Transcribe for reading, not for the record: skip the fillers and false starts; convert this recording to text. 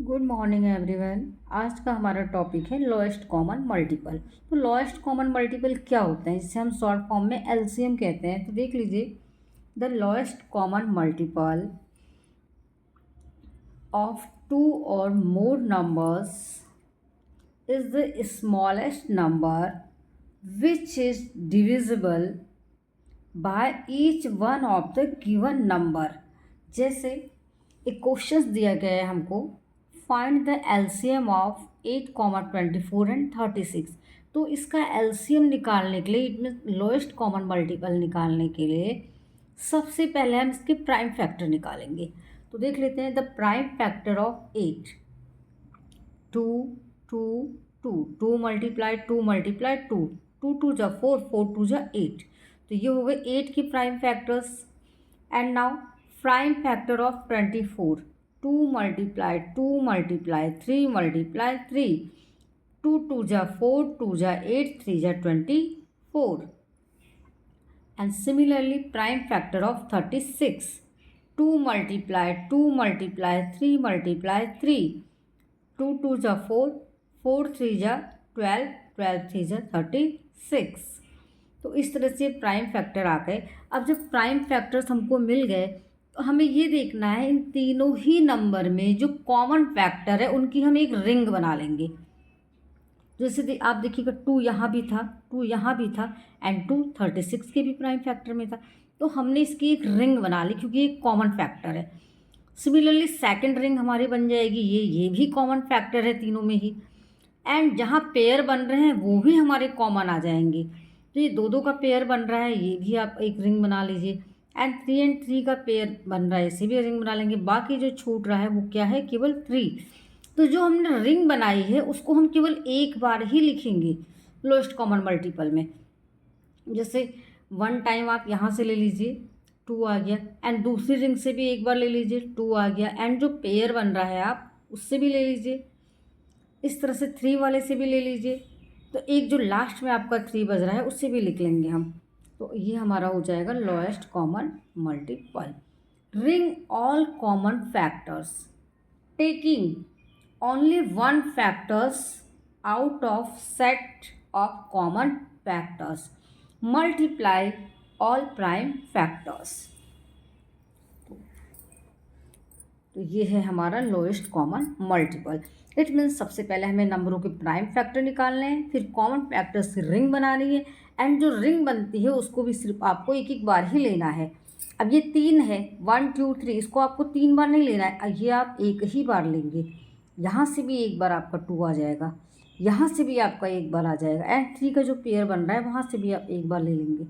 Good morning everyone. आज का हमारा टॉपिक है लोएस्ट कॉमन मल्टीपल। तो लोएस्ट कॉमन मल्टीपल क्या होते हैं, जिसे हम शॉर्ट फॉर्म में एलसीएम कहते हैं। तो देख लीजिए, the lowest common multiple of two और more numbers is the smallest number which is divisible by each one of the given number. जैसे एक क्वेश्चन दिया गया है हमको, find the LCM of 8, 24 and 36। तो इसका एलसीएम निकालने के लिए, इनमें लोएस्ट कॉमन मल्टीपल निकालने के लिए सबसे पहले हम इसके प्राइम फैक्टर निकालेंगे। तो देख लेते हैं, the prime factor of 8, 2 2 2 2 multiply 2 multiply 2 2 2 जा 4 4 2 जा 8। तो ये हो गए 8 की prime factors. And now prime factor of 24, 2 multiply 2 multiply 3 multiply 3, 2 2 जा 4 2 जा 8 3 जा 24। And similarly prime factor of 36, 2 multiply 2 multiply 3 multiply 3, 2 2 जा 4 4 3 जा 12 12 3 जा 36। तो इस तरह से प्राइम फैक्टर आ गए। अब जब प्राइम फैक्टर्स हमको मिल गए तो हमें ये देखना है, इन तीनों ही नंबर में जो कॉमन फैक्टर है उनकी हम एक रिंग बना लेंगे। जैसे आप देखिएगा, 2 यहाँ भी था, 2 यहाँ भी था, एंड 2 36 के भी प्राइम फैक्टर में था। तो हमने इसकी एक रिंग बना ली क्योंकि ये कॉमन फैक्टर है। सिमिलरली सेकंड रिंग हमारी बन जाएगी, ये भी कॉमन फैक्टर है तीनों में ही। एंड जहाँ पेयर बन रहे हैं वो भी हमारे कॉमन आ जाएंगे। तो ये 2 2 का पेयर बन रहा है, ये भी आप एक रिंग बना लीजिए। एंड 3 एंड 3 का पेयर बन रहा है, इसे भी रिंग बना लेंगे। बाकी जो छूट रहा है वो क्या है, केवल 3। तो जो हमने रिंग बनाई है उसको हम केवल एक बार ही लिखेंगे लोएस्ट कॉमन मल्टीपल में। जैसे 1 टाइम आप यहाँ से ले लीजिए, 2 आ गया, एंड दूसरी रिंग से भी एक बार ले लीजिए, 2 आ गया, एंड जो पेयर बन रहा है आप उससे भी ले लीजिए। इस तरह से 3 वाले से भी ले लीजिए। तो एक जो लास्ट में आपका 3 बज रहा है उससे भी लिख लेंगे हम। तो ये हमारा हो जाएगा lowest common multiple. Ring all common factors taking only one factors out of set of common factors multiply all prime factors. तो ये है हमारा lowest common multiple. It means सबसे पहले हमें नंबरों के प्राइम फैक्टर निकालने हैं, फिर कॉमन फैक्टर्स की रिंग बनानी है, एंड जो रिंग बनती है उसको भी सिर्फ आपको एक एक बार ही लेना है। अब ये 3 है, 1 2 3, इसको आपको 3 बार नहीं लेना है, ये आप एक ही बार लेंगे। यहाँ से भी एक बार आपका 2 आ जाएगा, यहाँ से भी आपका एक बार आ जाएगा, एंड 3 का जो पेयर बन रहा है वहाँ से भी आप एक बार ले लेंगे।